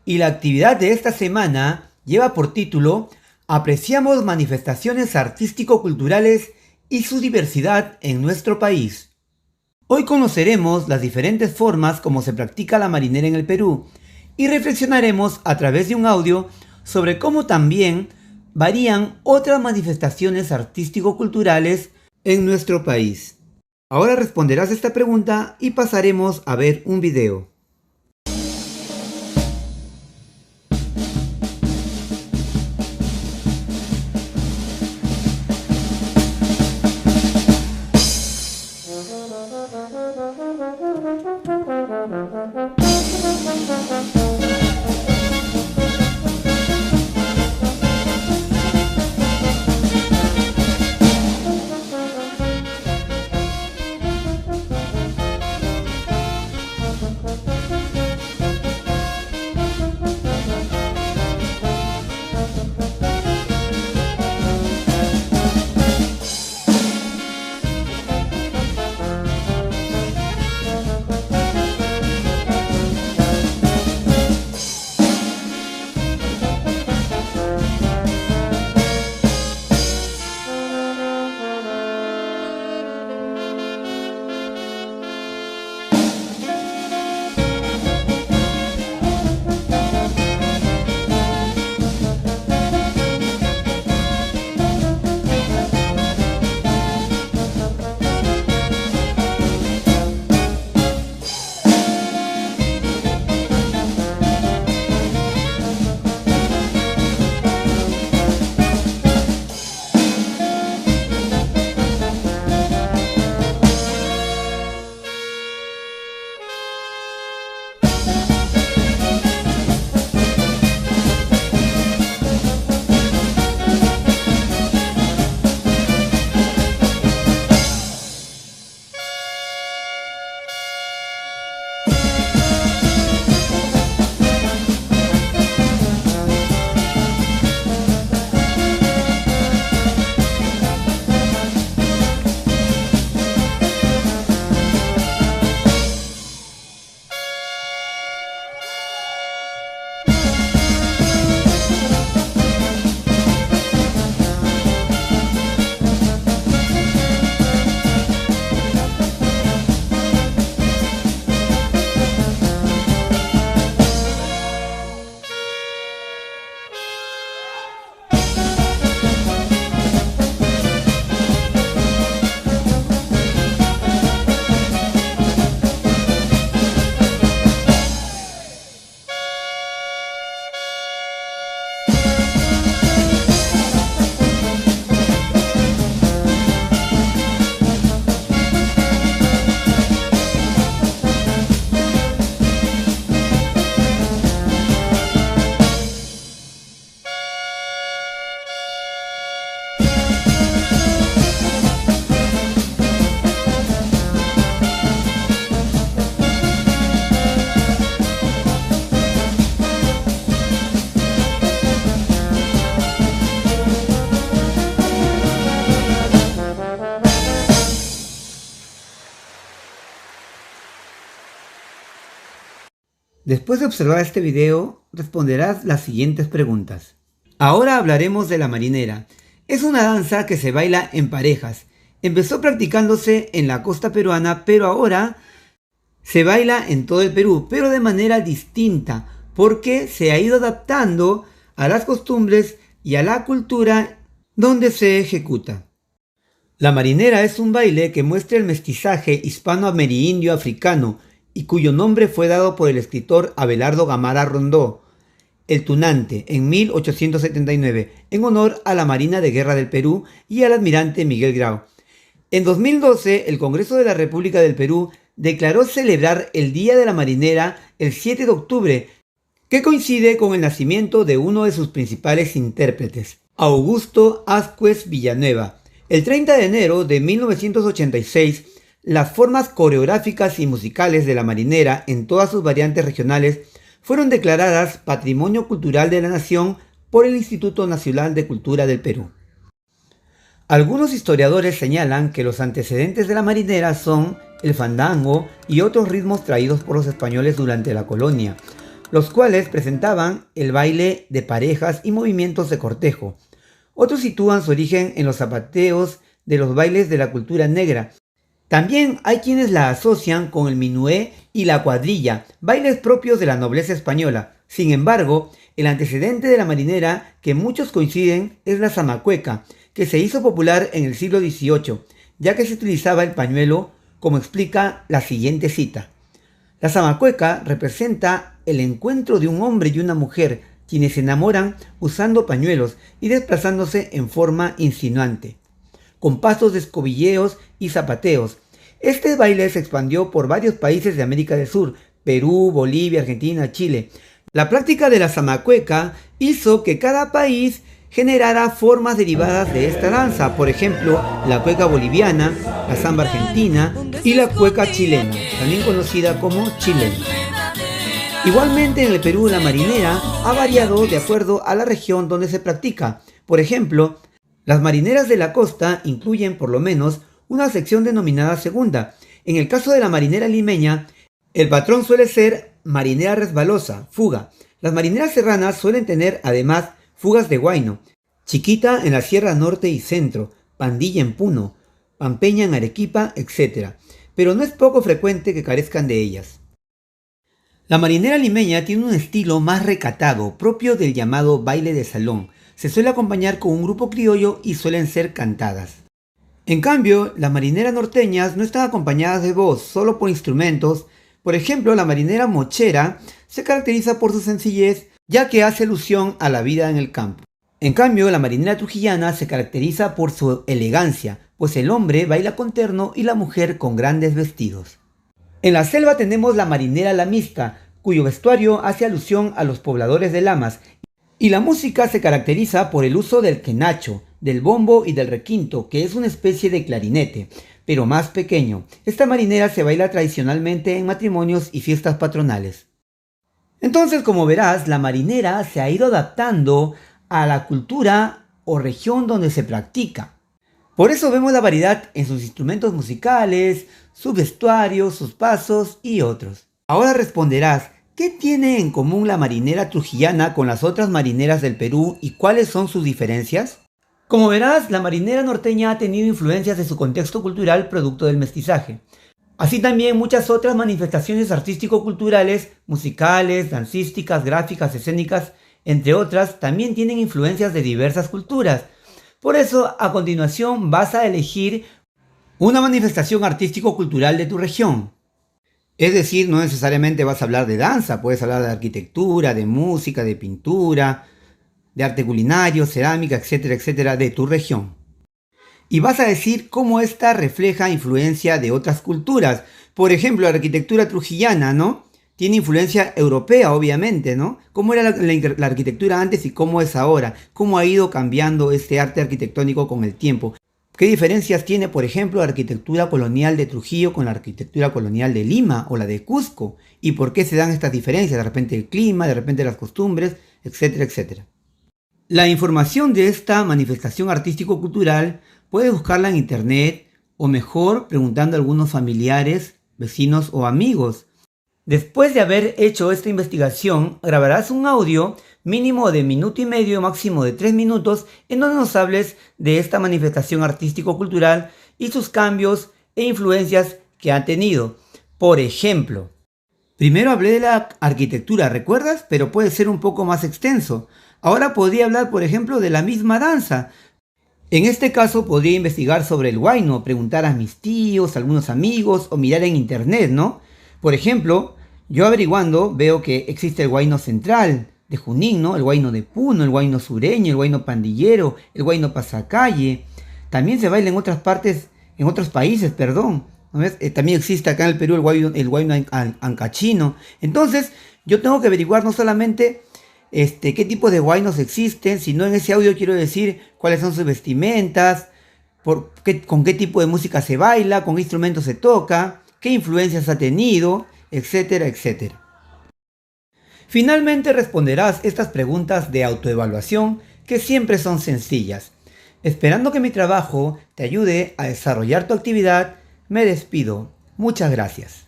Y la actividad de esta semana lleva por título Apreciamos manifestaciones artístico-culturales y su diversidad en nuestro país. Hoy conoceremos las diferentes formas como se practica la marinera en el Perú y reflexionaremos a través de un audio sobre cómo también varían otras manifestaciones artístico-culturales en nuestro país. Ahora responderás esta pregunta y pasaremos a ver un video. Después de observar este video, responderás las siguientes preguntas. Ahora hablaremos de la marinera. Es una danza que se baila en parejas. Empezó practicándose en la costa peruana, pero ahora se baila en todo el Perú, pero de manera distinta, porque se ha ido adaptando a las costumbres y a la cultura donde se ejecuta. La marinera es un baile que muestra el mestizaje hispano-amerindio africano y cuyo nombre fue dado por el escritor Abelardo Gamarra Rondó, el tunante, en 1879, en honor a la Marina de Guerra del Perú y al almirante Miguel Grau. En 2012, el Congreso de la República del Perú declaró celebrar el Día de la Marinera el 7 de octubre, que coincide con el nacimiento de uno de sus principales intérpretes, Augusto Ascuez Villanueva. El 30 de enero de 1986, las formas coreográficas y musicales de la marinera en todas sus variantes regionales fueron declaradas Patrimonio Cultural de la Nación por el Instituto Nacional de Cultura del Perú. Algunos historiadores señalan que los antecedentes de la marinera son el fandango y otros ritmos traídos por los españoles durante la colonia, los cuales presentaban el baile de parejas y movimientos de cortejo. Otros sitúan su origen en los zapateos de los bailes de la cultura negra. También hay quienes la asocian con el minué y la cuadrilla, bailes propios de la nobleza española. Sin embargo, el antecedente de la marinera que muchos coinciden es la zamacueca, que se hizo popular en el siglo XVIII, ya que se utilizaba el pañuelo, como explica la siguiente cita. La zamacueca representa el encuentro de un hombre y una mujer, quienes se enamoran usando pañuelos y desplazándose en forma insinuante, con pasos de escobilleos y zapateos. Este baile se expandió por varios países de América del Sur, Perú, Bolivia, Argentina, Chile. La práctica de la zamacueca hizo que cada país generara formas derivadas de esta danza, por ejemplo, la cueca boliviana, la samba argentina y la cueca chilena, también conocida como chilena. Igualmente en el Perú la marinera ha variado de acuerdo a la región donde se practica. Por ejemplo, las marineras de la costa incluyen por lo menos una sección denominada segunda. En el caso de la marinera limeña, el patrón suele ser marinera resbalosa, fuga. Las marineras serranas suelen tener además fugas de huayno, chiquita en la Sierra Norte y Centro, pandilla en Puno, pampeña en Arequipa, etc. Pero no es poco frecuente que carezcan de ellas. La marinera limeña tiene un estilo más recatado, propio del llamado baile de salón. Se suele acompañar con un grupo criollo y suelen ser cantadas. En cambio, las marineras norteñas no están acompañadas de voz, solo por instrumentos. Por ejemplo, la marinera mochera se caracteriza por su sencillez, ya que hace alusión a la vida en el campo. En cambio, la marinera trujillana se caracteriza por su elegancia, pues el hombre baila con terno y la mujer con grandes vestidos. En la selva tenemos la marinera lamista, cuyo vestuario hace alusión a los pobladores de lamas, y la música se caracteriza por el uso del quenacho, del bombo y del requinto, que es una especie de clarinete, pero más pequeño. Esta marinera se baila tradicionalmente en matrimonios y fiestas patronales. Entonces, como verás, la marinera se ha ido adaptando a la cultura o región donde se practica. Por eso vemos la variedad en sus instrumentos musicales, su vestuario, sus pasos y otros. Ahora responderás, ¿qué tiene en común la marinera trujillana con las otras marineras del Perú y cuáles son sus diferencias? Como verás, la marinera norteña ha tenido influencias de su contexto cultural producto del mestizaje. Así también muchas otras manifestaciones artístico-culturales, musicales, dancísticas, gráficas, escénicas, entre otras, también tienen influencias de diversas culturas. Por eso, a continuación vas a elegir una manifestación artístico-cultural de tu región. Es decir, no necesariamente vas a hablar de danza, puedes hablar de arquitectura, de música, de pintura, de arte culinario, cerámica, etcétera, etcétera, de tu región. Y vas a decir cómo esta refleja influencia de otras culturas. Por ejemplo, la arquitectura trujillana, ¿no? Tiene influencia europea, obviamente, ¿no? ¿Cómo era la arquitectura antes y cómo es ahora? ¿Cómo ha ido cambiando este arte arquitectónico con el tiempo? ¿Qué diferencias tiene, por ejemplo, la arquitectura colonial de Trujillo con la arquitectura colonial de Lima o la de Cusco? ¿Y por qué se dan estas diferencias? De repente el clima, de repente las costumbres, etcétera, etcétera. La información de esta manifestación artístico-cultural puedes buscarla en internet o mejor preguntando a algunos familiares, vecinos o amigos. Después de haber hecho esta investigación, grabarás un audio mínimo de 1,5 minutos, máximo de 3 minutos, en donde nos hables de esta manifestación artístico-cultural y sus cambios e influencias que ha tenido. Por ejemplo, primero hablé de la arquitectura, ¿recuerdas? Pero puede ser un poco más extenso. Ahora podría hablar, por ejemplo, de la misma danza. En este caso podría investigar sobre el huayno, preguntar a mis tíos, a algunos amigos o mirar en internet, ¿no? Por ejemplo, yo averiguando veo que existe el huayno central de Junín, ¿no? El huayno de Puno, el huayno sureño, el huayno pandillero, el huayno pasacalle. También se baila en otras partes, en otros países, perdón. ¿No ves? También existe acá en el Perú el huayno ancachino. Entonces, yo tengo que averiguar no solamente qué tipos de huaynos existen, sino en ese audio quiero decir cuáles son sus vestimentas, con qué tipo de música se baila, con qué instrumentos se toca, qué influencias ha tenido, etcétera, etcétera. Finalmente responderás estas preguntas de autoevaluación que siempre son sencillas. Esperando que mi trabajo te ayude a desarrollar tu actividad, me despido. Muchas gracias.